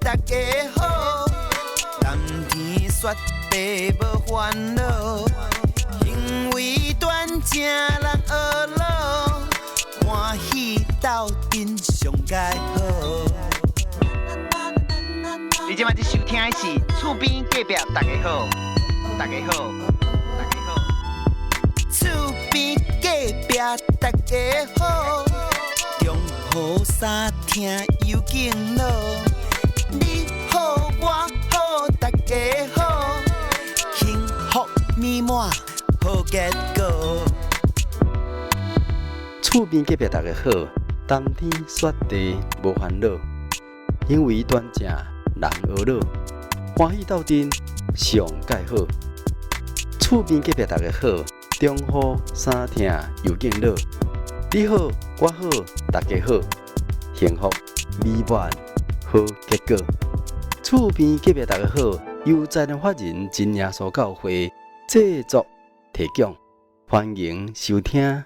大家好，蓝天雪地无烦恼，行为端正人学老，欢喜斗阵上佳好。你今晚在收听的是厝边隔壁大家好，大家好，大家好，厝边隔壁大家好，中好三听有敬老，你好我好大家好，幸福美满好结果。厝边隔壁大家好，冬天雪地无烦恼，行为端正人学老，欢喜斗阵上介好。厝边隔壁大家好，中好三听又敬老，你好我好大家好，幸福美满好结果。厝边隔壁大家好，由在人法人真耶稣教会制作提供，欢迎收听。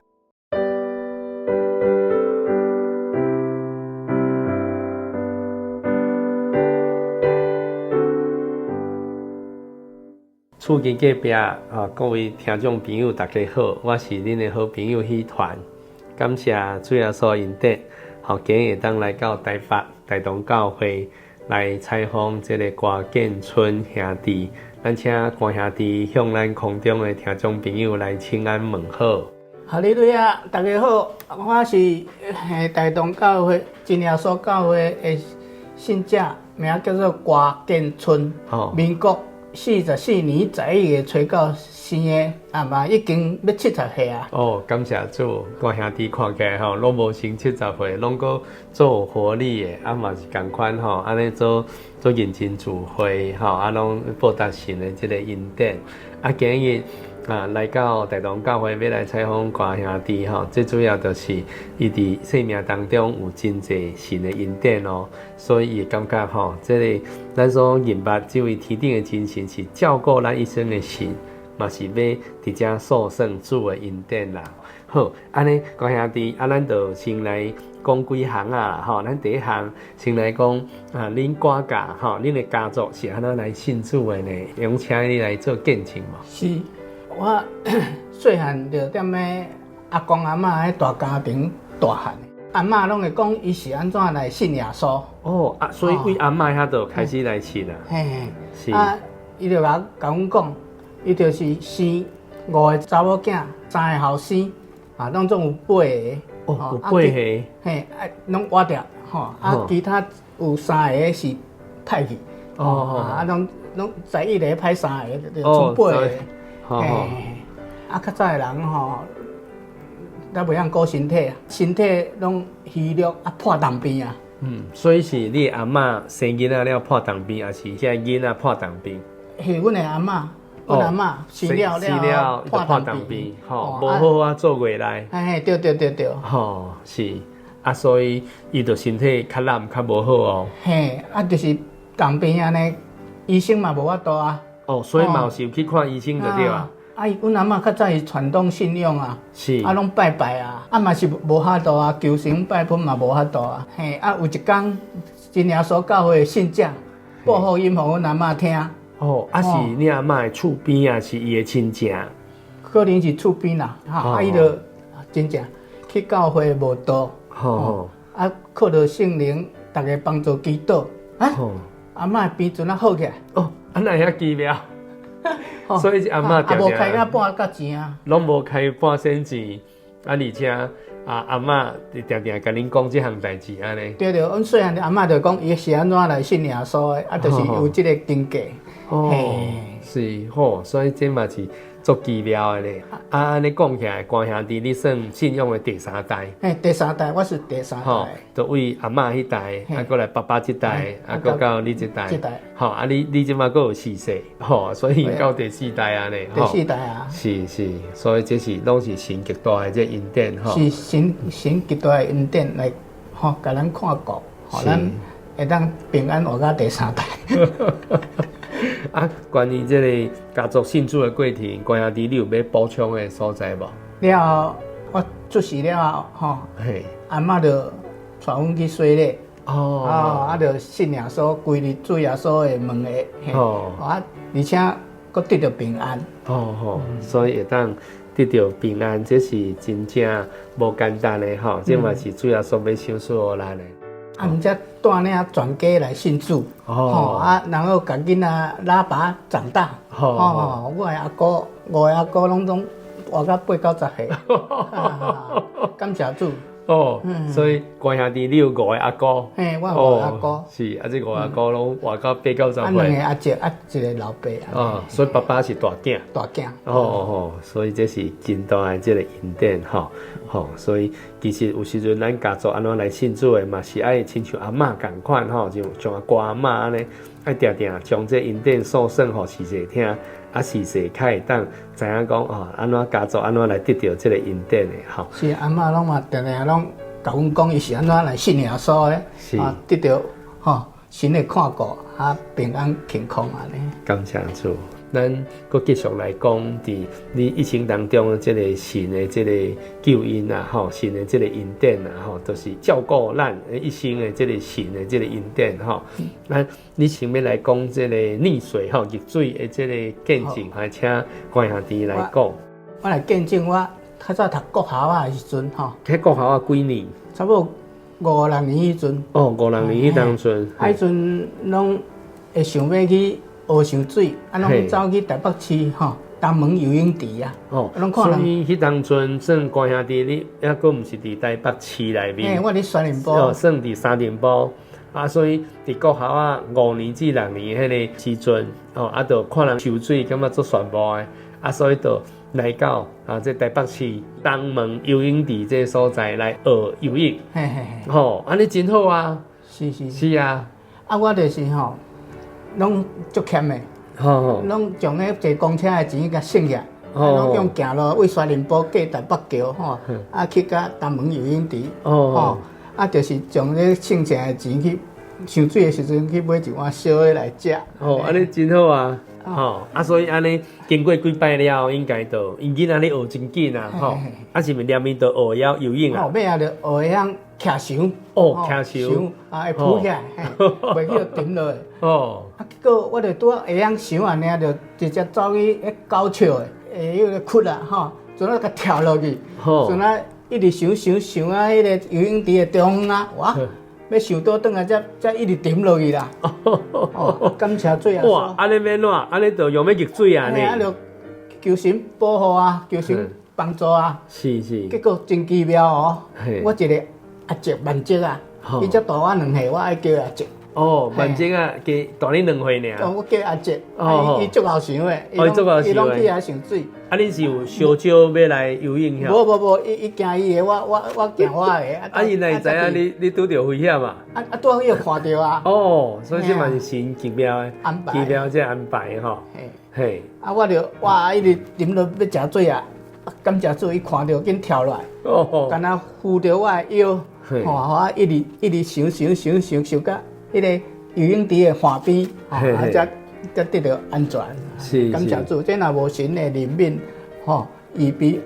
厝边隔壁各位听众朋友大家好，我是恁的好朋友喜团，感谢主耶稣恩典，今日会当来到台北大同教会来采访这个郭建春兄弟，咱请郭兄弟向咱空中的听众朋友来请安问好。哈利路亚，大家好，我是大同教会真耶稣教会的信者，名叫做郭建春，民国44年11月初九生的，嘛已经要70岁啊。感谢主，郭兄弟看起来拢无成70岁，拢搁做有活力的，嘛是同款安尼做认真聚会拢报答神的这个恩典。今日来到大同教会要来采访郭兄弟最主要就是伊伫生命当中有真济神的恩典所以也感觉这个咱所认捌这位天顶的真神是照顾咱一生的神，嘛是要伫遮诉说主的恩典啦。好，安尼郭兄弟咱就先来讲几项咱第一项先来讲恁郭家恁的家族是安怎来信主的呢？用请你来做见证嘛。是，我细汉就踮咧阿公阿嬷迄大家庭大汉，阿嬷拢会讲伊是安怎来信耶稣。所以为阿嬷遐就开始来信啦。是。伊就甲阮讲，伊就是生5个查某囝，3个后生，拢总有8个。有8个。拢活着其他有3个是歹去。拢在一个歹3个，就剩8个。较早的人咱袂晓顾身体身体拢虚弱破重病啊。所以是你阿嬷生囡仔了破重病，还是遐囡仔破重病？是阮的阿嬷，阮阿嬷生了破重病，无好做月内。对。是所以伊就身体较烂较无好就是重病安尼，医生嘛无法度啊。所以嘛是有去看医生就对啊。阮阿嬷较早是传统信仰啊，是拢拜拜啊，嘛是无法度啊，求神拜佛嘛无法度啊。有一天真耶稣教会的信者报福音，互阮阿嬷听。是你阿嬷的厝边是伊的亲戚？可能是厝边啦，伊就真正去教会无道，靠着圣灵，大家帮助祈祷，阿嬷病阵好起来。那遐奇妙。所以阿嬷也无开到半角钱啊，拢无开半仙钱，而且阿嬷定定甲恁讲这项代志安尼。对，阮细汉阿嬷就讲伊是安怎来信耶稣的，就是有这个经过。是所以这嘛是足奇妙的咧。安尼讲起来，郭兄弟你算信仰的第3代。第3代，我是第3代。就为阿嬷迄代，过来爸爸这代，过到你这代。你即马还有4世，所以到第4代安尼。第4代啊。是，所以这是拢是神极大的这恩典是神极大的恩典来，甲咱看顾，咱会当平安活到第3代。关于这个家族信主的过程，关兄弟你有要补充的所在无？了后，我出世了后，阿嬷就带阮去洗礼，啊，就信耶稣，规日主耶稣的门的，而且佫得到平安。所以会当得到平安，这是真正无简单的吼，这嘛是主耶稣要赏赐予咱的。毋则带领全家来信主，然后甲囡仔拉拔长大。我的阿哥，5个阿哥拢活到8、9、10岁，感谢主。所以关兄弟你有5个阿哥，我有5个阿哥，是啊，这5个阿哥拢活到8、9、10岁。2个阿叔，一个老爸。所以爸爸是大囝。大囝。所以这是真大的这个恩典所以其实有时阵咱家族安怎来信主的嘛，是爱亲像阿嬷共款就像阿哥阿嬷安尼，爱定定将这恩典诉说互是谁听，啊是谁较会当知影讲安怎家族安怎来得到这个恩典的是阿嬷拢嘛定定拢甲阮讲伊是安怎来信耶稣的，得到神的看顾平安健康安尼。感谢主。咱搁继续来讲，伫你一生当中的这个神的这个救恩神的这个恩典都是照顾咱一生的这个神的这个恩典咱你前面来讲这个溺水热水的这个见证，还请关兄弟来讲。我来见证我较早读国校的时阵喺国校几年？差不多5、6年迄阵。5、6年迄当阵。迄阵拢会想要去学游水，拢走去台北市东门游泳池啊。拢看人。所以迄当阵算关兄弟，你还阁毋是伫台北市内面。我伫三林埔。算伫三林埔。所以伫国校5年至6年迄个时阵，就看人游水，感觉做炫步的，所以就来到这台北市东门游泳池这个所在来学游泳。安尼真好啊！是啊。我就是拢足欠的，拢将迄坐公车的钱甲省下，拢用行路为山林埔过台北桥去到东门游泳池，就是将迄省下的钱去上水的时阵去买一碗烧的来食。安尼真好啊！所以安尼经过几摆了，应该就因囡仔咧学真紧啊！是毋是连面就学晓游泳啊？尾就学晓徛绳。徛绳会浮起来，袂去沉落去。结果我就拄会晓绳安尼，就直接走去迄高桥的，迄个窟啊，就甲跳落去，就一直绳啊，迄个游泳池的中央哇！要想倒转来，才一直沉落去啦。感谢主啊！哇，安尼免怎？安尼就用要入水啊？安尼就求神保护啊，求神帮助啊。是。结果真奇妙我一个阿叔万叔啊，伊才大我2岁，我爱叫阿叔。万叔啊，加大你2岁尔。我叫阿叔，伊足好想的，伊拢去遐上水。你是有烧酒要来游泳遐？无，伊惊伊的，我惊我的。伊哪会知影你拄着危险啊？拄去就看到啊。所以这嘛是神奇妙的安排，奇妙这安排嘿。我就一直沉落要食水啊，感谢主，伊看到紧跳落来，干那扶着我的腰，我一直想到迄个游泳池的岸边，才得到安全。感谢主，这若无神的怜悯，预备，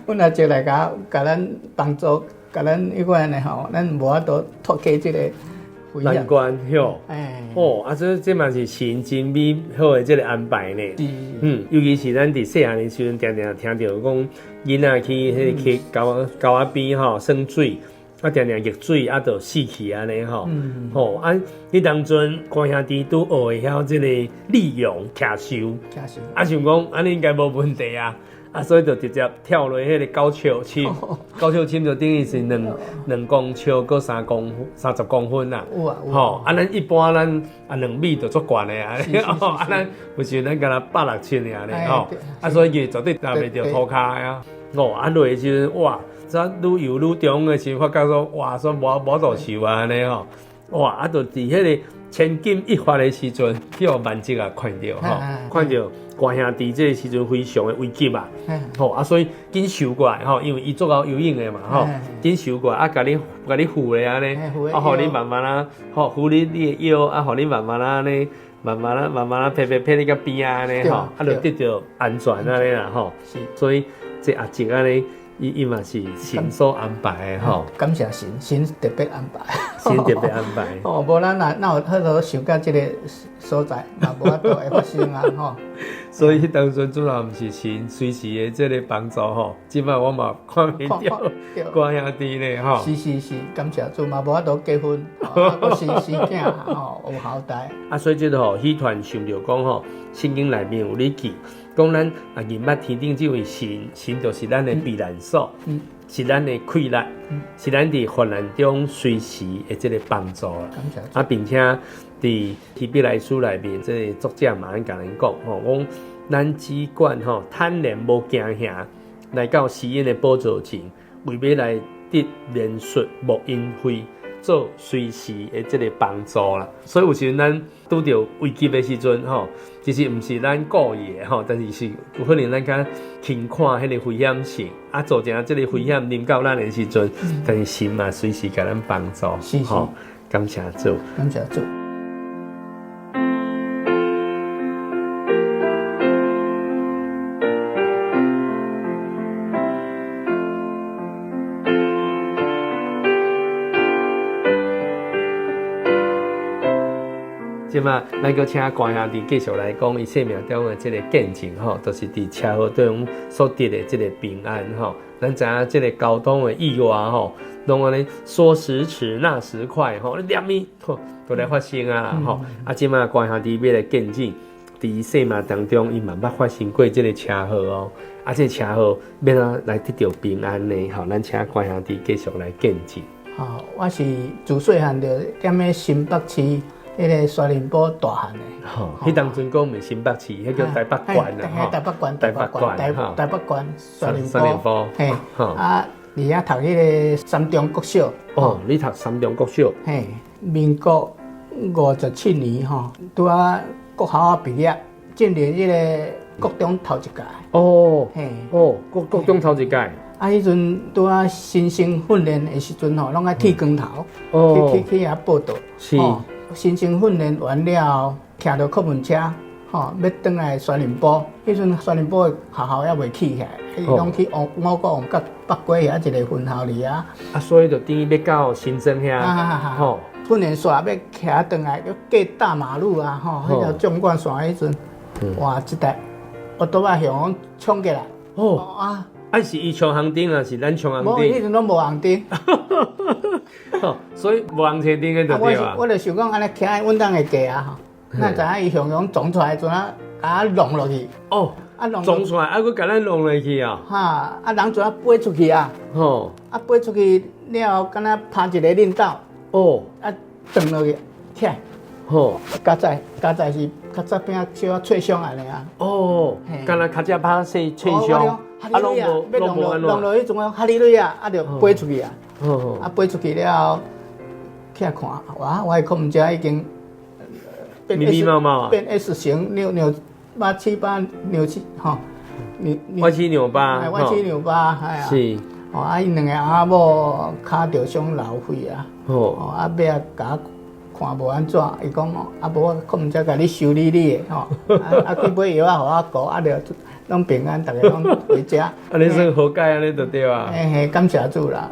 阮阿叔来甲咱帮助，甲咱迄款的咱无法度脱开这个难关所以这嘛是神真美好的这个安排呢。尤其是咱伫细汉的时阵，常常听到讲囡仔去迄个沟仔边耍水。常常热水就死去安尼迄当阵关兄弟都学会晓这个利用徛绳，想讲安尼应该无问题所以就直接跳落迄个高桥深，高桥深就等于是2公尺搁30公分啦。咱一般咱2米就足悬的咱有时咱敢若160尔所以伊绝对踏袂着涂骹落的时阵哇！愈游愈中的时候，发觉说哇，说无度受安尼就伫迄个千钧一发的时阵，去互万叔看到看到关兄弟这个时阵非常的危急所以紧收过来因为伊做到游泳的嘛紧收过来甲你扶咧安尼互你慢慢扶你的腰互你慢慢安尼慢慢拍你个边安尼就得到安全安尼啦所以这阿叔安尼。伊嘛是神所安排的感谢神特别安排。神特别安排。哦，无咱哪有好多想到这个所在，嘛无法度会发生啊，吼。所以当阵主要毋是神随时的这个帮助吼，即摆我嘛看袂到关兄弟咧吼。是，感谢主嘛，无法度结婚，我生囝吼有后代。啊，所以这个吼，戏团想着讲吼，圣经内面有咧记，讲咱啊认捌天顶这位神，神就是咱的避难所，是咱的溃烂，是咱伫患难中随时的这个帮助啦。感谢主。啊，并且伫希伯来书内面，这个作者嘛安甲咱讲吼，讲咱只管吼坦然无惊吓，来到施恩的宝座前，为要来得怜恤无因悔，做随时的这个帮助啦。所以有时阵咱拄着危机的时阵吼，其实毋是咱故意的吼，但是有可能咱较轻看迄个危险性，啊，做成这个危险临到咱的时阵，但是神嘛随时甲咱帮助，吼，感谢主，感谢主。即嘛，咱个请关兄弟继续来讲伊生命中的这个见证吼，就是伫车祸中所得的这个平安吼。咱知影这个交通的意外吼，拢安尼说时迟那时快吼，你念伊吼都来发生啊啦吼。啊，即嘛关兄弟要来见证，伫生命当中伊嘛捌发生过这个车祸哦。啊，这车祸要怎来得到平安呢？吼，咱请关兄弟继续来见证。吼，我是自细汉就踮咧新北市。迄个沙林堡大汉的，吼，迄当阵讲毋是新北市，迄叫台北县啦，吼，台北县，台北县沙林堡，嘿，啊，伫遐读迄个三中国小，哦，你读三中国小，嘿，民国57年吼，拄啊国校啊毕业，进入迄个国中头一届，哦，嘿，哦，国中头一届。啊，迄阵拄啊新生训练的时阵吼，拢爱剃光头，去遐报道，是。新生训练完了，骑着客运车，吼，要转来沙林堡。迄阵沙林堡的学校还未起起来，伊拢去五股王甲北过遐一个分校里啊。啊，所以就等于要到新庄遐，吼，训练线要骑转来，要过大马路啊，吼，迄条纵贯线迄阵，哇，一台奥多仔向阮冲过来，哦啊，啊是伊冲红灯啊，是咱冲红灯？无，迄阵拢无红灯。所以无红车灯的就对啊。我就想讲安尼骑稳当会过啊吼，咱知影伊向向撞出来，阵啊，甲弄落去。哦，啊撞出来，啊佫甲咱弄落去啊。哈，啊人阵啊飞出去啊。吼，啊飞出去了，敢若拍一个领导。哦，啊撞落去，起来。吼，加载是较早边小脆伤安尼啊。哦，敢若较早拍细脆伤，啊拢无弄落去，阵啊哈利路亚，啊就飞出去啊。啊，飞出去了，起来看，哇！我的裤子已经变 S 型，扭八七八扭七，吼，歪七扭八，歪七扭八，哎呀，是，哦，啊，伊两个阿某骹着伤流血啊，哦，啊，尾啊，甲看无安怎，伊讲哦，啊，无我裤子甲你修理你的，吼，啊，去买药啊，互我顾，啊，着。拢平安，大家拢回家。啊，你算好解安尼就对啊。嘿，感谢主啦，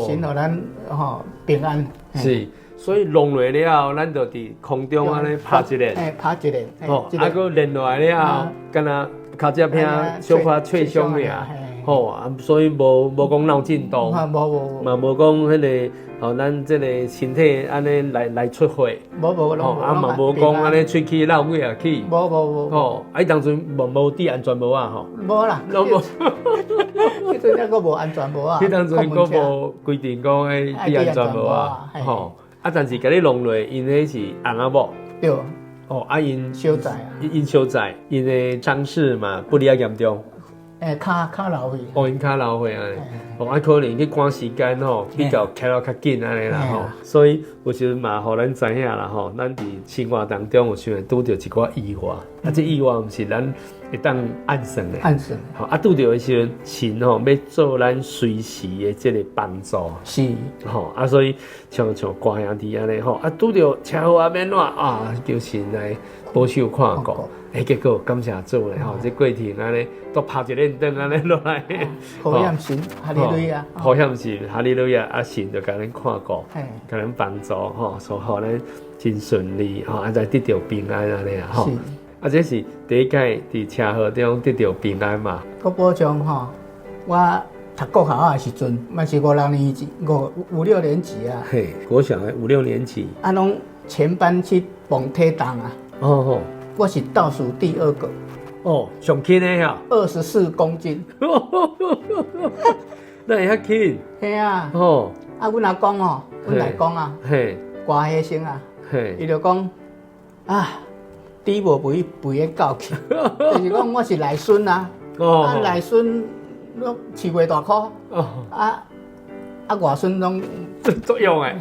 神互咱吼平安。是，所以弄落了后，咱就伫空中安尼拍一练。拍一练。哦，啊，佮练落来了后，敢若脚只片小可脆伤尔。吼啊，所以无讲闹震动。无。嘛无讲迄个。哦，咱即个身体安尼来出血，无，啊嘛无讲安尼喙齿漏血啊去，无，哦，啊当阵无戴安全帽啊吼，无啦，拢无，迄阵还佫无安全帽啊，迄当阵佫无规定讲诶戴安全帽啊，吼，啊但是甲你弄落，因迄是红仔帽，对，哦，啊因小仔啊，因小仔，因诶伤势嘛不哩啊严重。骹流血，哦，因骹流血安尼，哦，啊可能去赶时间吼，比较开了较紧安尼啦吼，所以有时嘛，互咱知影啦吼，咱伫生活当中有时阵拄着一寡意外，啊，这意外毋是咱会当按算的，吼，啊拄着的时阵，神吼要做咱随时的这个帮助，是，吼，啊，所以像关兄弟安尼吼，啊拄着车祸啊免怎啊，叫神来保守看顾。结果感谢主咧吼，这过程安尼都拍一个灯安尼落来，好险神，哈利路亚，好险是哈利路亚，啊神就甲咱看顾，甲咱帮助吼，所以互咱真顺利吼，啊再得到平安安尼啊吼。啊，这是第一届伫车祸中得到平安嘛。佮补充吼，我读国校的时阵，嘛是5、6年级、5、6年级啊。嘿，国小的5、6年级。啊，拢全班去蹦铁档啊。哦吼，我是倒数第2个。哦，上轻的呀。24公斤。那会遐轻？嘿啊。哦。啊，阮阿公哦，阮大公啊，嘿，歌医生啊，嘿，伊就讲啊。猪无肥，肥的够气，就是讲我是内孙啊，啊内孙拢饲袂大箍，啊外孙拢作用诶，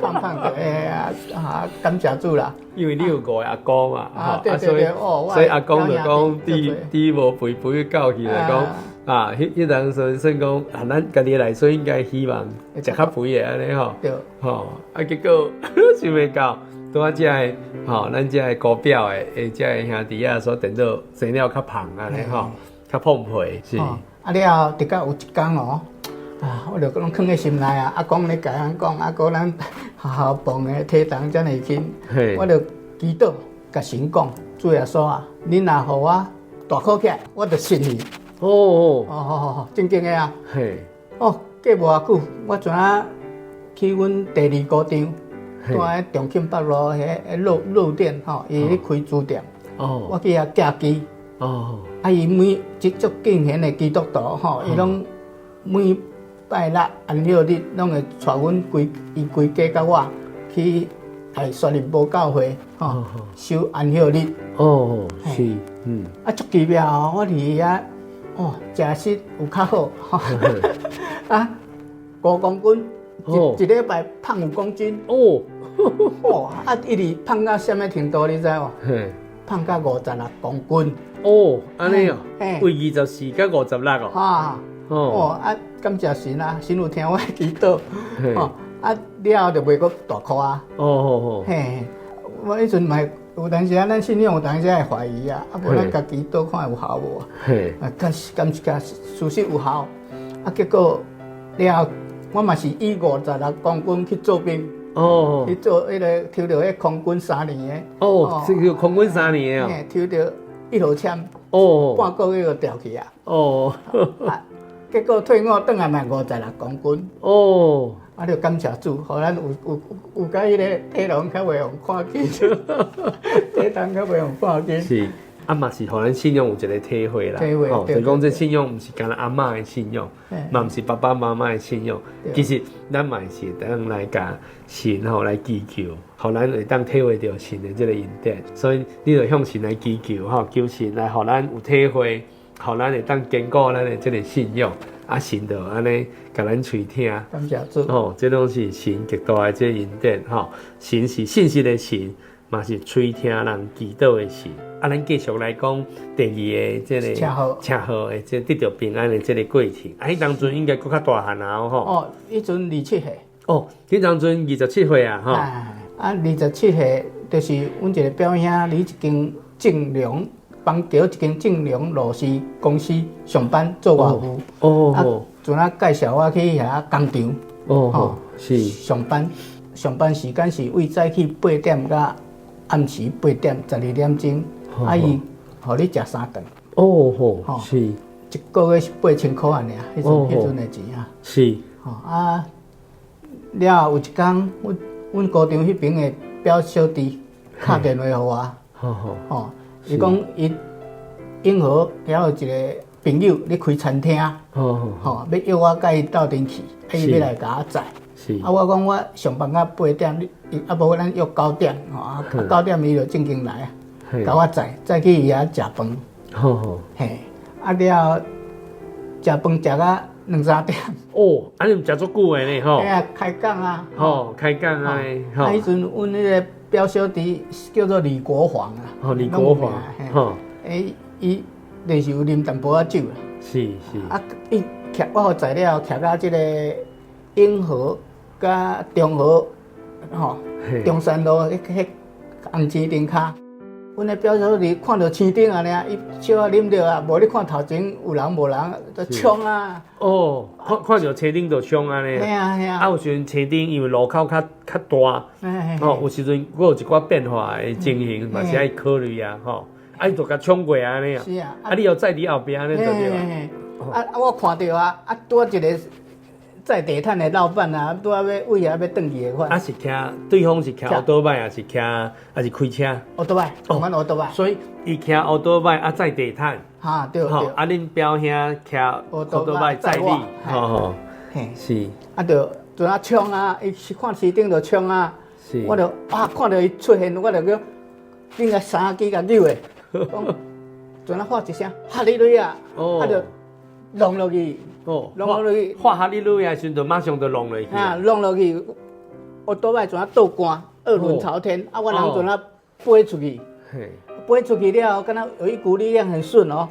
胖胖的，感谢主啦。因为你有5个阿公嘛，对，所以阿公就讲猪无肥，肥的够气就讲啊，迄当算讲啊，咱家己内孙应该希望食较肥的安尼吼，吼啊结果想袂到。拄啊，遮个吼，咱遮个高表的，遮个兄弟啊，所等到生了较胖安尼吼，较胖皮是。啊了，直到有一天哦，我就拢藏在心内啊。阿公咧甲咱讲，阿哥咱好好蹦的体重遮尔轻，我就祈祷甲神讲，主耶稣啊，恁若互我大考起来，我就信你。哦，正经的啊。嘿。哦，过无偌久，我昨仔去阮第2高场。住喺重庆北路迄路店吼，伊咧开书店。我去遐寄机。伊每足敬虔的基督徒吼，伊拢每拜六安息日拢会带阮规家甲我去雪林堡教会吼，守安息日。是，足奇妙哦！我伫遐食食有较好。5公斤，一礼拜胖5公斤。一直胖到什么程度？你知无？胖到56公斤。安尼哦，为24到56哦。感谢神啊！神有听我祈祷。了后就袂阁大箍啊。嘿，我迄阵嘛有当时啊，咱信仰有当时会怀疑啊，无咱家祈祷看有效无？感谢事实有效。结果了后，我嘛是以56公斤去做兵。去做迄个抽到迄空军3年的。这个空军3年的抽到1号签。半个月就调去啊。结果退伍转来嘛56公斤。就感谢主，互咱有甲迄个体能较袂用看见，体重较袂用看见。是。嘛是，互咱信仰有一个体会啦。所以讲这信仰毋是干阿嬷的信仰，嘛毋是爸爸妈妈的信仰。其实咱嘛是当来甲神来祈求，互咱会当体会到神的这个恩典。所以你就向神来祈求求神来互咱有体会，互咱会当坚固咱的这个信仰。神就安尼甲咱垂听。感谢主。这拢是神极大的这个恩典。神是信实的神，嘛是垂听人祈祷的神。咱继续来讲第2个这个车祸的这得到平安的这个过程。迄当阵应该搁较大汉啊吼。迄阵27岁。迄当阵27岁啊27岁就是阮一个表兄，伫一间正良邦桥一间正良螺丝公司上班做外务。阵仔介绍我去遐工厂。是。上班时间是为早起8点到暗时8点12点钟。伊互你食3顿。是。一个月是8000块安尼啊，迄阵的钱啊。是。了后有一天，阮高中迄边的表小弟打电话给我。伊讲伊永和遐有一个朋友咧开餐厅。要约我甲伊斗阵去，伊要来甲我载。我讲我上班到8点，无咱约9点，9点伊就正经来啊。甲我载去伊遐食饭。嘿，了食饭食到2、3点。你毋食足久的呢吼？开讲啊。开讲啊。迄阵阮迄个表小弟叫做李国煌啊。李国煌。伊就是有啉淡薄仔酒啦。是。伊徛我载了徛到即个永和甲中和中山路迄红旗顶骹。阮的表小弟看到青顶安尼啊，伊小可啉着啊，无你看头前有人无人，就冲啊。哦，看到车顶就冲安尼。嘿啊嘿啊。啊，有时阵车顶因为路口较大，吼，有时阵佫有一寡变化的情形，嘛是爱考虑啊，吼。啊，伊就甲冲过安尼啊。是啊。啊，你又在你后边安尼就对啦。我看到啊，拄一个载地毯的老板啊，拄要位啊要转去的款。啊，是骑对方是骑奥多麦，还是骑还是开车？奥多麦，阮奥多麦。所以伊骑奥多麦啊载地毯。哈，对对。啊，恁表兄骑奥多麦载你，吼，是。啊，就啊冲啊，伊是看市顶就冲啊。是。我就看到伊出现，我就叫应该三几个扭的，就啊喊一声哈利路亚，啊就弄落去。哦，弄落去，画哈利路亚时阵，就马上就弄落去。啊，弄落去，我倒摆就倒挂，二轮朝天。啊，我人就飞出去，飞出去了，敢若有一股力量很顺哦。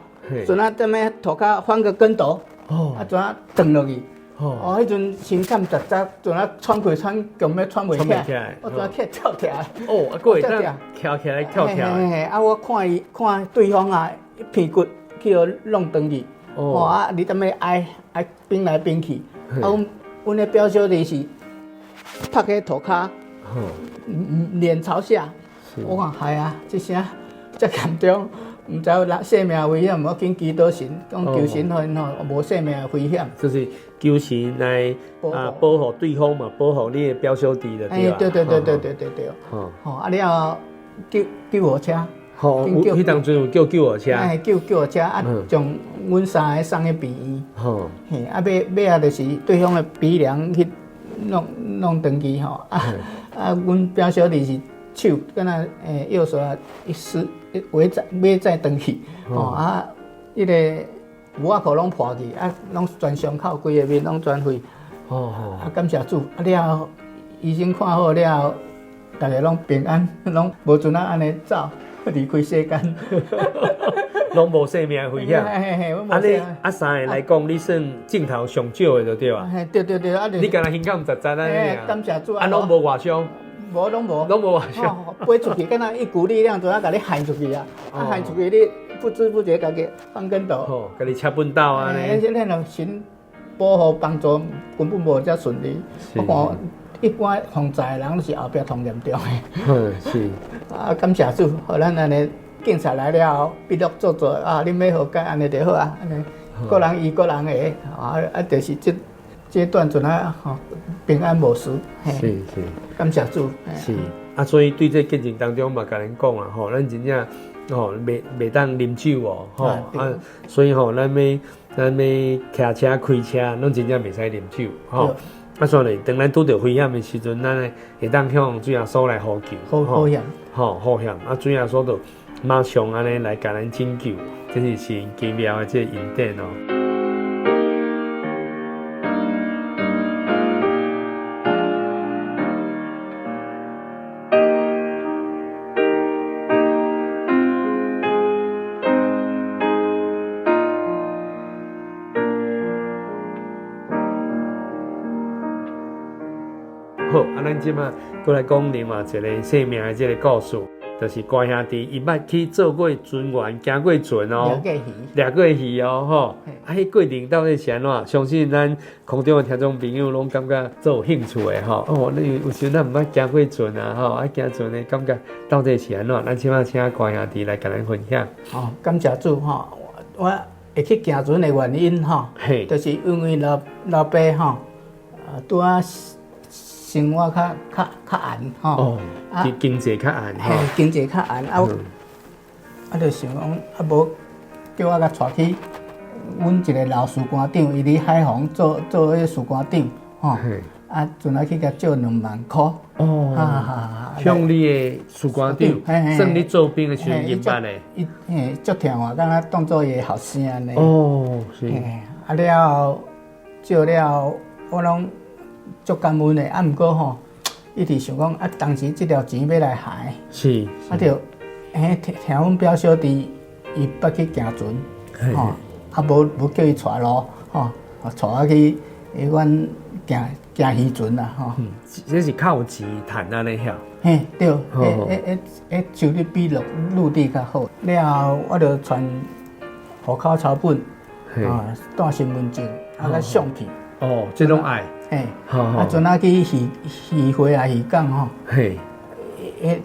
就这么头壳翻个跟斗，啊，就转落去。哦，迄阵心肝杂杂，就喘气喘，根本喘袂起来。我就起来跳起来。哦，啊，过会当跳起来跳起来。啊，我看对方啊，一屁股去互弄转去。哦啊！你踮咧挨冰来冰去，啊！阮的表小弟是趴喺涂骹，脸朝下。我讲系啊，这声遮严重，唔知有生命危险，我紧祈祷神，讲求神吼无生命危险。就是求神来保护对方嘛，保护你的表小弟的对吧？对。吼啊！了救护车。吼，迄当阵有叫救护车。救护车啊，将阮三个送去病院。吼，嘿，啊尾啊，就是对方的鼻梁去弄转去吼。阮表小弟是手敢若右手啊一撕，尾再转去。吼啊，迄个无仔裤拢破去，啊，拢全伤口，规个面拢全废。啊，感谢主，啊了，医生看好了，大家拢平安，拢无准安尼走。离开世间，拢无生命危险。啊，你三个来讲，你算镜头上少的就对吧？对，啊，你敢若胸口杂杂安尼感谢主啊，拢无外伤。无，拢无外伤。飞出去，敢若一股力量，就甲你喊出去啊！喊出去，你不知不觉家己翻跟斗。吼，甲你车奔倒啊！咱若神保护帮助，根本无遮顺利。我看一般防灾的人是后壁同严重的。是。啊，感谢主，互咱安尼警察来了后，笔录做啊，恁要和解安尼就好啊，安尼个人医个人的啊，就是这段阵啊，平安无事。是。感谢主。是。啊，所以对这过程当中嘛，甲恁讲啊，吼，咱真正吼袂当啉酒哦，吼啊，所以吼，咱要骑车开车，拢真正袂使啉酒，吼。啊，所以当咱拄到危险的时阵，咱会当向水下所来呼救，好险，好险！啊，水下所就马上安尼来甲咱拯救，这是神奇妙的这恩典哦。好，啊，咱即马过来讲另外一个生命的这个故事，就是关兄弟伊捌去做过船员，行过船哦，掠过鱼哦，吼。啊，迄过程到底是安怎？相信咱空中的听众朋友拢感觉做有兴趣的吼。哦，你有时咱毋捌行过船啊，吼，啊，行船的感觉到底是安怎？咱即马请关兄弟来甲咱分享。哦，感谢主吼，我会去行船的原因吼，就是因为老爸吼，拄啊。生活较晏吼，经济较晏吼，经济较晏啊，就想讲啊，无叫我甲带去阮一个老士官长，伊伫海防做迄个士官长吼，啊，阵啊去甲借2万块，向你的士官长，算你做兵的时候入班的，伊足疼我，敢若当做伊后生安尼。哦，是。啊了，借了我拢。足感恩的，啊，毋过吼，一直想讲啊，当时这条钱要来还，是，啊，就听阮表小弟伊捌去行船，吼，啊，无叫伊带路，吼，带我去阮行渔船啦，吼。这是靠钱赚安尼晓。嘿，对，收入比陆地较好。了后，我就传户口抄本，带身份证，甲相片。哦，这种爱。嘿，阵仔去渔会啊、渔港吼，嘿，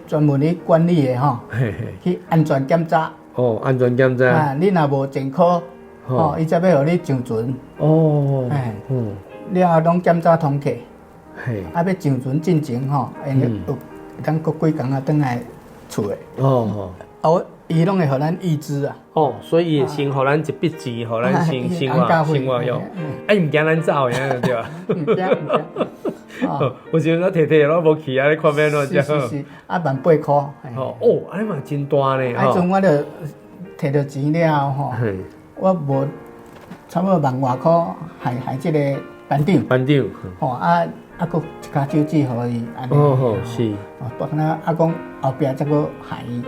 专门咧管理的吼，去安全检查。哦，安全检查。啊，你若无前科，伊才要互你上船。哦，了后拢检查通过。嘿，要上船进前吼，有当过几工啊，转来厝的。伊拢会互咱预支啊。所以先互咱一笔钱，互咱生活用。唔惊咱走呀，对吧？唔惊。有时阵摕拢无去啊，你看免咯，是，18000块。安尼嘛真大呢。阵我就摕到钱了吼，我无差不多10000外块，害即个班长。佫一家手指互伊安尼。是。不可能讲后壁才佫害伊。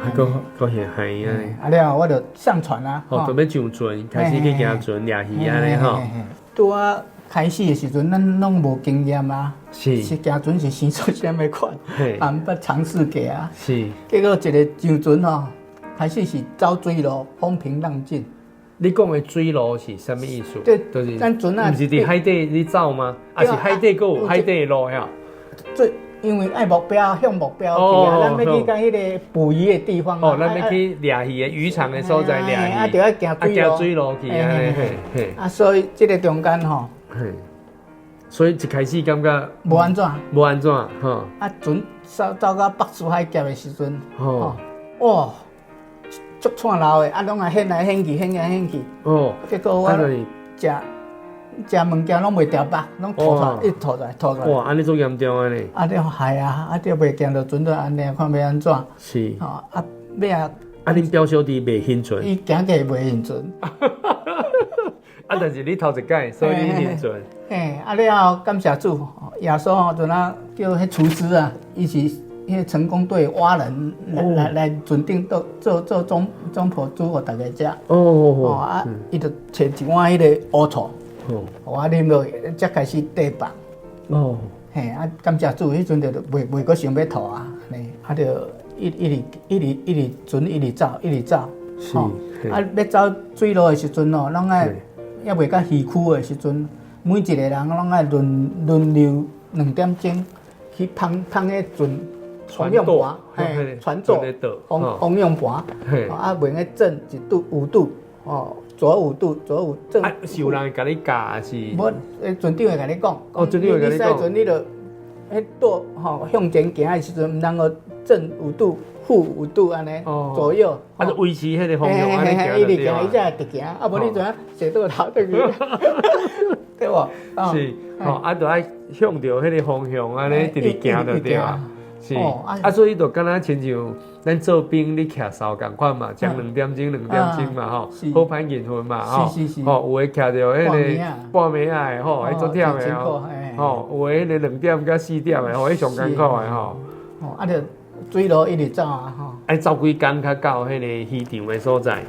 佫害伊安尼。了后我就上船啊。准备上船，开始去行船掠鱼安尼吼。拄啊开始的时阵，咱拢无经验啊。是行船是生出啥物款，也毋捌尝试过啊。是。结果一个上船吼，开始是走水路，风平浪静。你讲的水路是啥物意思？就是咱船啊，毋是伫海底你走吗？还是海底佫有海底的路遐？因为爱目标向目标去啊，咱要去到迄个捕鱼的地方啊。咱要去掠鱼的渔场的所在掠鱼。就要行水路去啊。所以这个中间吼，所以一开始感觉无安怎，吼。船走到北出海峡的时阵，哇，足串流的，拢啊掀来掀去。结果我食物件拢袂调北，拢吐出来，一吐出来。哇，安尼足严重安尼。了害啊，了袂行到船就安尼，看要安怎？是。尾啊。恁表小弟袂晕船。伊行过袂晕船。但是你头一届，所以你晕船。了后感谢主，耶稣吼，阵啊叫迄厨师啊，伊是迄成功队挖人来船顶做总铺煮互大家食。伊就摕一碗迄个乌醋。我啉落，才开始缀饭。感谢主，迄阵就袂阁想要吐啊，就一直船一直走。是。要走水路的时阵哦，拢爱还袂到渔区的时阵，每一个人拢爱轮流2点钟去捧迄船用盘，船舵，方用盘，袂个正1度5度左5度，正。是有人会甲你教还是？无，船长会甲你讲。船长会甲你讲。你驶船，你就迄舵向前行的时阵，毋通个正5度、负5度安尼左右。就维持迄个方向安尼行就对了。伊才会直行，无你怎斜倒头转去，对无？是，就爱向着迄个方向安尼直直行就对啊。是，所以就敢若亲像咱做兵，你徛哨共款嘛，将2点钟嘛吼，好歹缘分嘛吼，有诶徛着迄个半暝仔的吼，迄足忝的吼，有诶迄个2点到4点的吼，迄上艰苦的吼。就水路一直走啊吼。走几工较到迄个渔场的所在。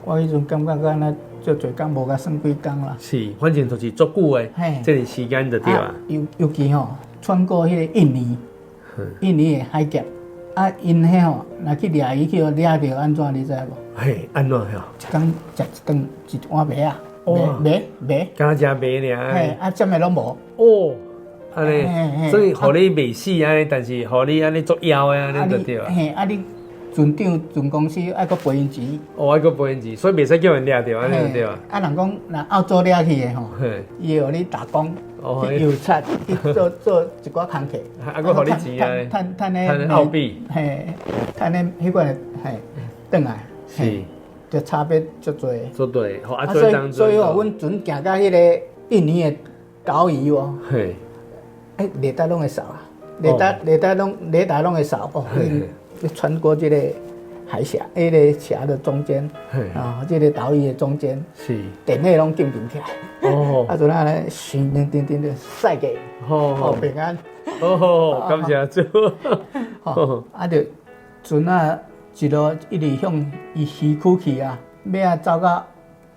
我迄阵感觉敢若足侪工无甲算几工啦。是，反正就是足久的，这个时间就对啊。尤其吼，穿过迄个印尼的海峡，因迄吼，若去掠鱼去掠着安怎，你知无？安怎吼？一工食一碗糜啊，糜，敢若食糜尔。啥物拢无。安尼，所以互你袂死安尼，但是互你安尼作妖的安尼就对啊。你船长、船公司爱搁赔因钱。爱搁赔因钱，所以袂使叫人掠着安尼就对啊。人讲若澳洲掠去的吼，伊会互你打工。去油漆，去做一寡工课，搁互你钱啊，趁咧澳币，趁咧迄个转来，是，就差别足多。足多，所以阮船行到迄个印尼的岛屿哦，历代拢会扫啊，历代拢会扫哦，穿过这个海峡，迄个峡的中间，这个岛屿的中间，是，电火拢紧起来。阵啊咧，旋叮的驶过，平安。感谢主。就船啊一路一直向渔区去啊，要走到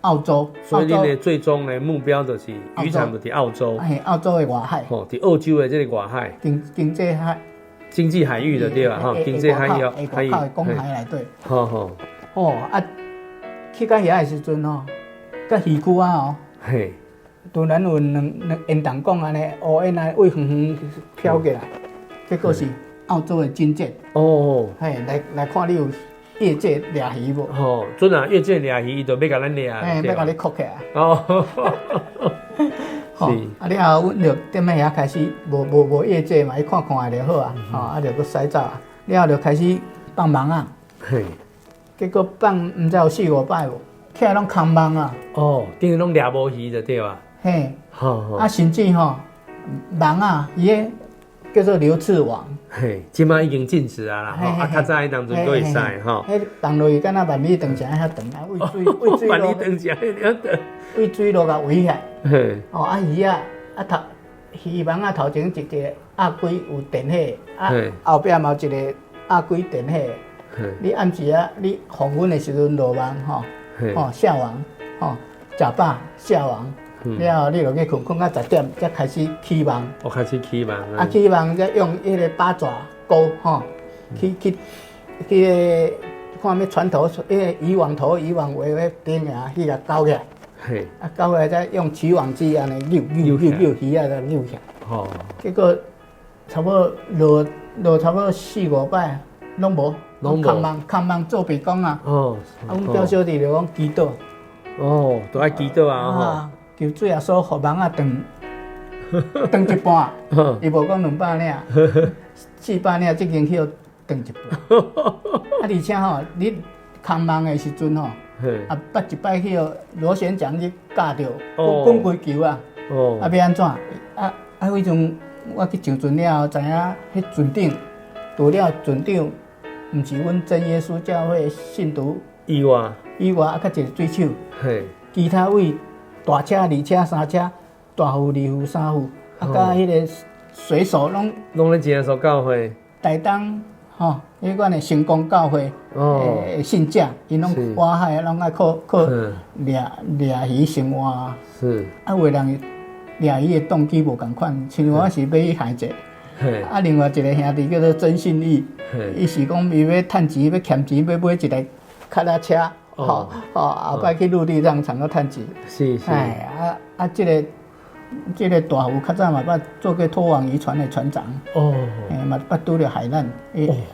澳洲。所以恁的最终的目标就是渔场，就伫澳洲。澳洲的外海。伫澳洲的这个外海。经这海经济海域的对吧？哈，经济海域，海口的公海内底。好好。哦啊，去到遐的时阵哦，甲鱼区啊哦，嘿，突然有两烟筒讲安尼，乌烟啊，位远远飘过来，结果是澳洲的军舰。哦，嘿，来看你有业界掠鱼无？哦，准啊，越界掠鱼，伊就要甲咱掠。要甲你扣起来。哦。是。啊，了后阮就踮喺遐开始无业界嘛，伊看看就好啊，啊，就搁驶走啊，了后就开始放网啊。嘿。结果放毋知有4、5摆无，起来拢空网啊。哦，等于拢掠无鱼就对啊。嘿。好。啊，甚至吼网啊，伊个叫做流刺网。嘿，即摆已经禁止啊啦，吼，啊，较早迄当阵都会使吼。迄放落去，敢若万里长城遐长啊，喂水万里长城遐长，喂水落甲围起来。嘿。哦，啊鱼啊，鱼网啊头前一个鸭龟有电火，啊后壁嘛有一个鸭龟电火。你暗时啊，你黄昏的时阵落网吼，下网吼，食饱下网，了后你落去困，困到10点才开始起网。我开始起网啊，起网才用迄个八爪钩吼，去个看要船头，迄个渔网头、渔网尾迄顶啊，去甲勾起来。嘿。啊，勾起来再用取网机安尼溜鱼啊，再溜起来。哦。结果差不多落差不多4、5摆，拢无。空网做白工啊！哦，啊，阮表小弟就讲祈祷。哦，都爱祈祷啊！吼，求水啊，所互网啊断一半，伊无讲200领，400领，即间去断一半。啊，而且吼，你空网的时阵吼，啊，捌一摆去螺旋桨去架着，滚规球啊！哦，啊，要安怎？啊，迄阵我去上船了后，知影迄船顶除了船长。毋是阮真耶稣教会信徒以外，啊，甲一个水手，嘿，其他位大车、2车、3车，大副、2副、3副，啊，甲迄个水手拢咧真耶稣教会，台东吼，迄款的成功教会信者，因拢挖海，拢爱靠掠鱼生活啊。是。啊，有的人掠鱼的动机无共款，像我是要去害者。啊，另外一个兄弟叫做曾信义，伊是讲伊要趁钱，要欠钱，要买一台脚踏车，后摆去陆地上场要趁钱。是。哎，这个大副较早嘛捌做过拖网渔船的船长。哦。嘛捌拄着海难，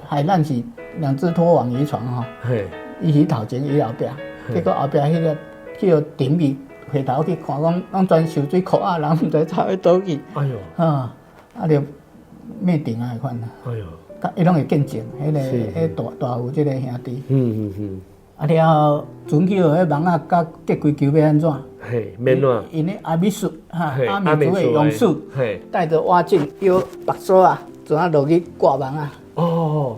海难是2只拖网渔船吼。嘿。伊是头前，伊后壁，结果后壁迄个叫顶伊回头去看，讲拢全受水苦啊，人毋知走去倒去。哎哟。啊着。灭顶啊，迄款啊！哎呦，伊拢会见证，迄大副即个兄弟。啊了，船去迄网啊，甲结规球要安怎？嘿，免怎？因咧阿美术哈，阿美族的勇士，带着蛙镜，摇白沙啊，船啊落去挂网啊。哦，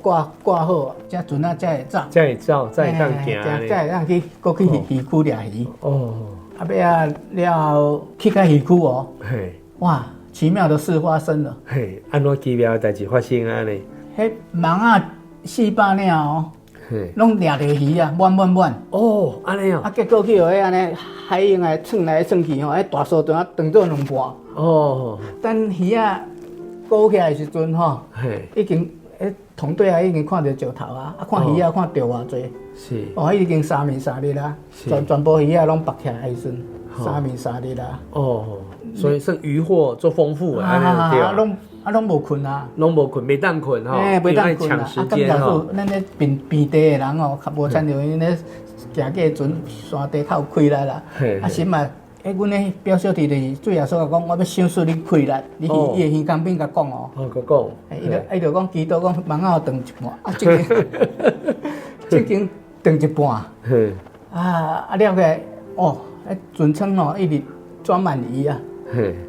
挂好，只船啊才会走。才会走，才会当行。才会当去，搁去鱼区掠鱼。哦。啊，尾啊了，去到鱼区哦。嘿。哇！奇妙的事发生了。嘿，安怎奇妙的代志发生啊？呢？迄网啊400领哦，拢掠着鱼啊，满。哦，安尼哦。啊，结果去互迄安尼海用的窜来窜去吼，迄大沙船啊断做2半。哦。等鱼啊高起来的时阵吼，已经迄同队啊已经看到石头啊，啊看鱼啊看钓偌济。是。哦，已经三面三日啦，全部鱼啊拢绑起来的时阵，3面3日啦。哦。所以算渔获做丰富啊，对啊，拢无困啊，拢无困，袂当困吼，袂当困啊，时间吼。咱咧平地的人哦，较无参照因咧行过船山地较有气力啦。啊，心嘛，阮咧表小弟就是最后说讲，我要想出你气力，你去伊个鱼缸边甲讲哦。哦，甲讲。伊就讲祈祷讲网啊断一半，啊，即间断一半。啊了个哦，船舱哦一直装满鱼啊。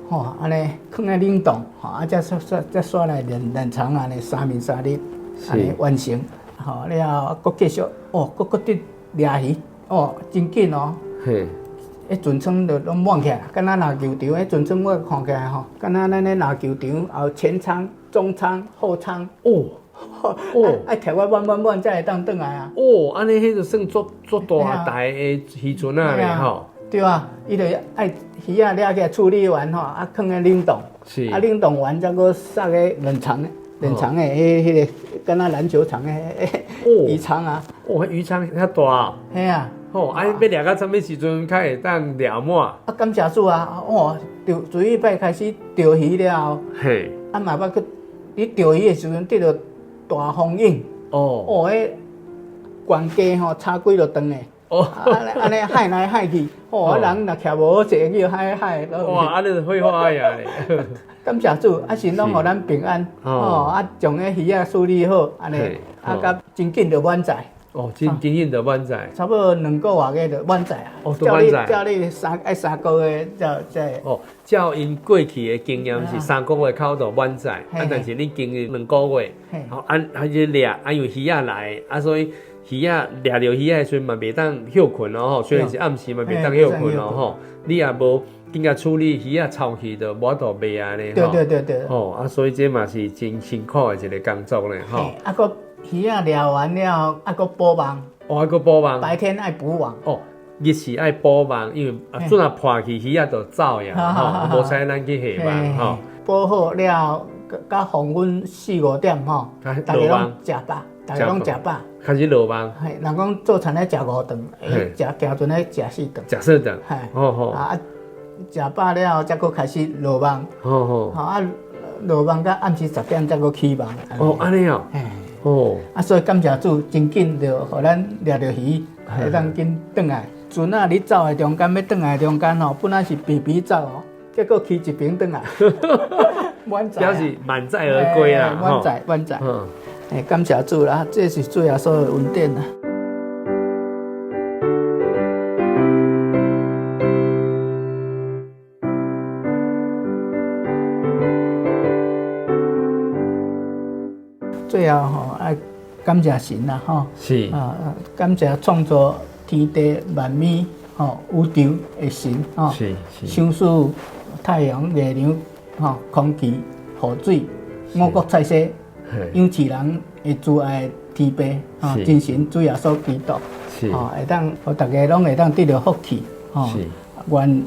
吼，安尼放在冷冻，吼，啊，再刷来冷藏安尼3面3日，安尼完成，吼，了搁继续，哦，搁得掠鱼，哦，真紧哦。嘿，迄船舱就拢满起来，敢若篮球场，迄船舱我看起来吼，敢若咱咧篮球场后前舱、中舱、后舱，哦，爱摕我满才会当转来啊。哦，安尼迄就算足大台的渔船啊咧吼。对啊，伊就爱鱼啊掠起来处理完吼，啊放在冷冻，是啊冷冻完再搁撒个冷藏练场的迄个，敢若篮球场的鱼场啊。哦，鱼场遐大哦。嘿啊。哦，要掠到什么时阵才会当掠满？啊，感谢主啊！哦，自一摆开始钓鱼了后，嘿，啊嘛捌去，你钓鱼的时阵得到大风影。哦，迄悬架吼插几落长的。哦，安尼海来海去，哦，人若徛无好势去海。哇，安尼就会花呀咧。感谢主，啊神拢互咱平安，哦，啊将迄鱼仔处理好，安尼，啊甲真紧就满载。哦，真紧就满载。差不多2个月就满载啊。哦，都满载。叫你3个月才。哦，照因过去的经验是3个月口就满载，啊，但是你经历2个月，好还是掠，因为鱼仔来，啊，所以鱼仔掠着鱼仔的时阵嘛袂当休困咯吼，虽然是暗时嘛袂当休困咯吼，你也无紧甲处理鱼仔臭去就无法度卖安尼吼。对。哦，啊，所以这嘛是真辛苦的一个工作咧吼。啊，个鱼仔掠完了后，啊，个补网。哦，还个补网。白天爱补网。哦，日时爱补网，因为准啊破去鱼仔就走呀，吼，无使咱去下网吼。补好了，甲黄昏4、5点吼，大家拢食饱，大家拢食饱。开始落网。嘿，人讲做田咧食5顿，食行阵咧食4顿。食4顿。嘿，啊，食饱了后，才佫开始落网。好啊，落网到暗时10点才佫起网。哦，安尼哦。哦，啊，所以感谢主，真紧就互咱掠着鱼，会当紧转来。船啊，你走的中间要转来中间吼，本来是平平走哦，结果起一边转来，满载。表示满载而归啦，满载。感谢主啦，这是主耶稣的恩典啦。最后吼，爱感谢神啦吼，是感谢创造天地万物吼宇宙的神吼，像是太阳、月亮吼、空气、雨水、五谷菜色，养饲人的主爱天父吼，真神主耶稣基督，吼会当互大家拢会当得到福气吼，愿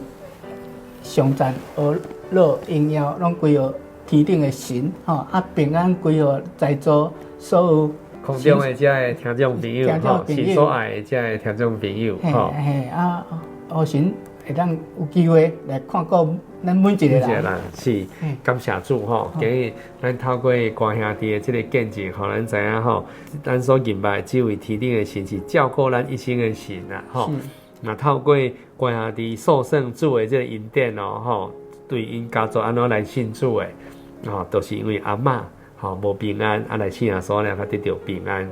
上赞而乐荣耀拢归予天顶的神吼，啊平安归予在座所有空中的这个听众朋友吼，神所爱的这个听众朋友吼，啊，互神会当有机会来看过咱每一个人，是感谢主吼，今日咱透过关兄弟的这个见证，互咱知影吼，咱所敬拜这位天顶的神是照顾咱一生的神啊吼，那透过关兄弟受圣主的这个恩典哦吼，对因家族安怎来信主的。哦，都是因为阿嬷吼无平安，啊来信仰所了，才得到平安。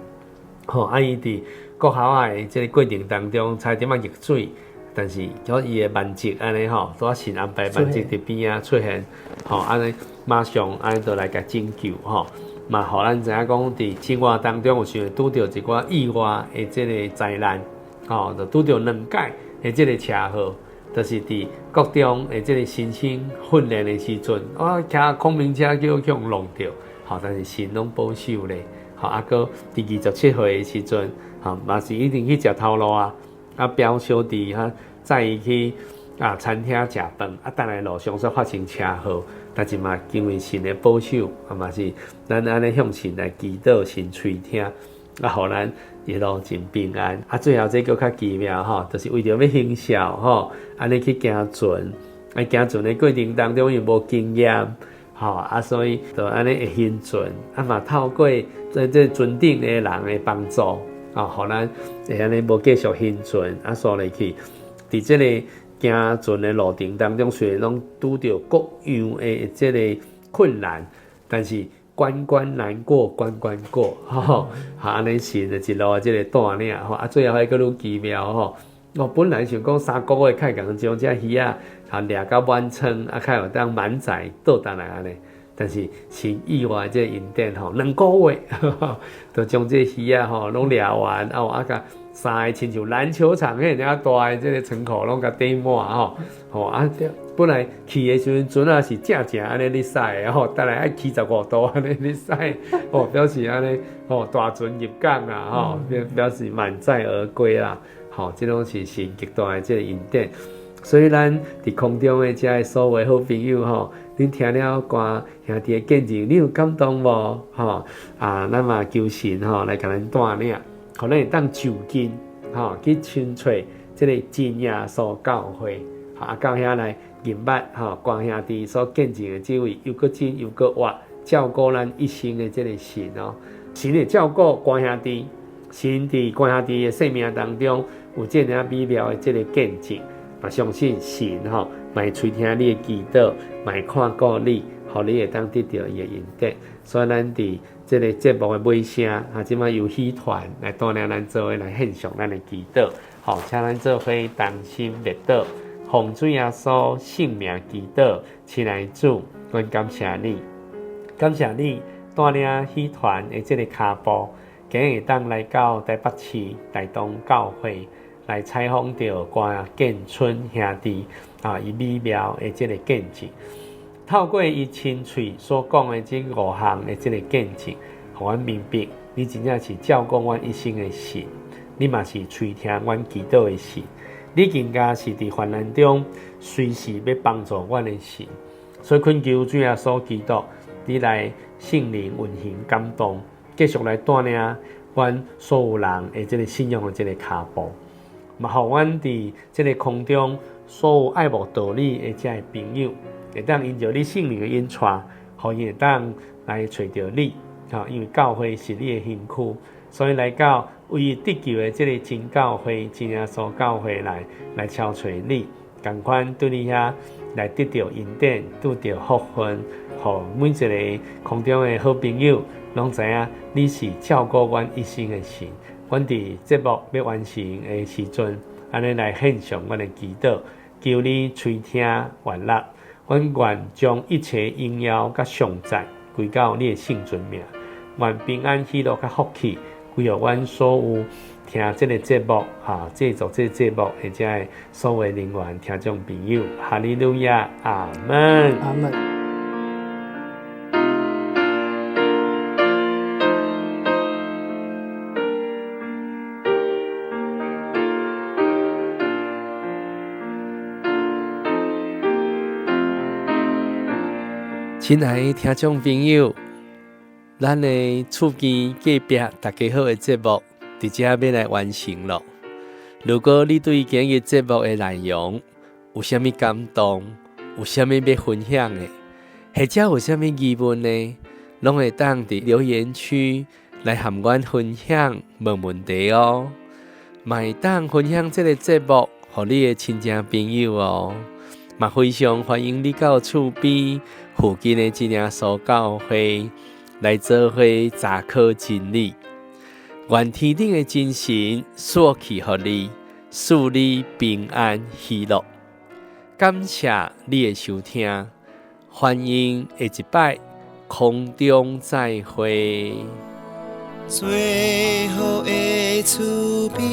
吼，啊伊伫国校的这个过程当中，差点仔溺水，但是叫伊的万疾安尼吼，都神安排万疾伫边啊出现，吼安尼马上安尼就来甲拯救吼，嘛互咱知影讲伫生活当中有时会拄着一寡意外的这个灾难，吼，就拄着两届的这个车祸。就是伫国中的这个新生训练的时阵，骑空明车叫去弄着，好，但是神拢保守咧，好，啊个第27岁的时阵，好，嘛是一定去食头路啊，啊表小弟哈载伊去餐厅食饭，啊等来路上煞发生车祸，但是嘛因为神的保守，啊嘛是咱安尼向神来祈祷，神垂听，啊互咱一路真平安，啊最后这个较奇妙吼，就是为着要行孝吼，安尼去行船，啊行船的过程当中又无经验，吼啊所以就安尼会行船，啊嘛透过这船顶的人的帮助，啊互咱会安尼无继续行船，啊所以去伫这个行船的路程当中，虽然拢拄着各样的这个困难，但是关关难过关关过，吼，安尼神就一路即个带领，吼，啊，最后还佫愈奇妙，吼，我本来想讲3个月开工将这鱼啊，掠到满仓，啊，开有当满载倒转来安尼，但是神意外即个恩典，吼，2个月，就将这鱼啊，吼，拢掠完，啊甲3个亲像篮球场迄尔大的即个仓库拢甲堆满，吼，啊。本来去的时阵，船啊是正安尼咧驶的吼，等来爱起15度安尼咧驶，吼表示安尼吼大船入港啊，吼表示满载而归啦，吼这拢是神极大的这个恩典，所以咱伫空中的这所有好朋友吼，恁听了歌兄弟的见证，你有感动无？吼咱嘛求神吼来甲咱带领，互咱会当就近去寻找这个真耶稣教会，到遐来认捌关兄弟所见证的这位又搁真又搁活，照顾咱一生的这个神哦。神会照顾关兄弟，神伫关兄弟的生命当中有这样美妙的这个见证。嘛相信神嘛会垂听你的祈祷，嘛会看顾你，互你会当得到伊的恩典。所以咱伫这个节目的尾声，即摆由喜团来带领咱做伙来献上咱的祈祷。请咱做伙同心列祷，奉主耶稣圣名祈祷，亲爱的主，阮感谢你，感谢你带领喜团的这个脚步，今日会当来到台北市大东教会。来采访到关建春兄弟伊美妙的这个见证，透过伊亲嘴所讲的这5项的这个见证，互阮明白你真正是照顾阮一生的神，你嘛是垂听阮祈祷的神，你更加是伫患难中随时要帮助阮的神。所以恳求主耶稣基督，你来圣灵运行感动，继续来带领阮所有人的这个信仰的这个脚步。嘛，互阮伫这个空中所有爱慕道理的这些朋友，会当因着你圣灵的引带，互伊会当来找到你。因为教会是你的身躯，所以来到为得救的这个真教会、真耶稣教会来敲找你，同款对你遐来得到恩典，得到福分，互每一个空中的好朋友拢知影你是照顾阮一生的神。阮伫节目要完成的时阵，安尼来献上阮的祈祷，求你垂听悦纳。阮愿将一切荣耀甲颂赞归到你的圣尊名，愿平安喜乐甲福气归互阮所有听这个节目制作这个节目或者所有人员听众朋友。哈利路亚，阿门，阿门。亲爱的听众朋友，咱的厝边隔壁大家好的节目，直接要来完成了。如果你对今日节目的内容有啥物感动，有啥物要分享的，或者有啥物疑问呢，拢会当伫留言区来和阮分享，问问题哦。嘛会当分享这个节目，互你的亲戚朋友哦。嘛非常欢迎你到厝边附近的真耶稣教会来做伙查考真理。愿天顶的真神赐去予你，赐你平安喜乐。感谢你的收听，欢迎下一摆空中再会。最后的厝边，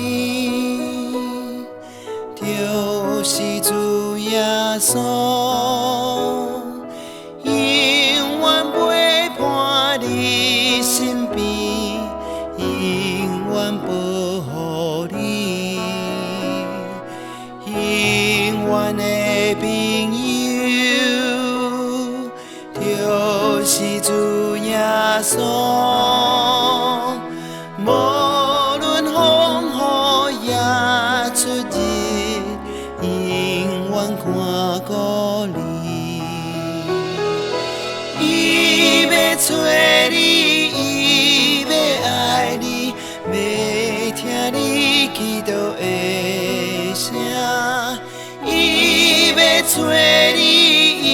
就是主耶稣，永远陪伴你身边，永远保护你，永远的朋友，就是主耶稣。无论风雨也出日，永远看顾你。伊要找你，伊要爱你，要听你祈祷的声。伊要找你，伊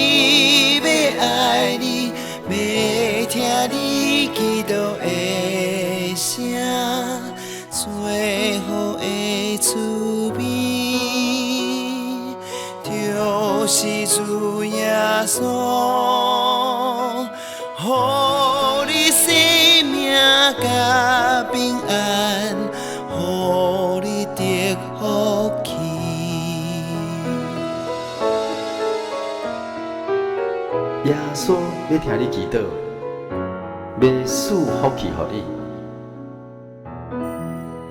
要爱你，要听你祈祷的声。最好的厝边，就是主耶稣，予你生命甲平安，予你得福气。耶稣要听你祈祷，要赐福气予你。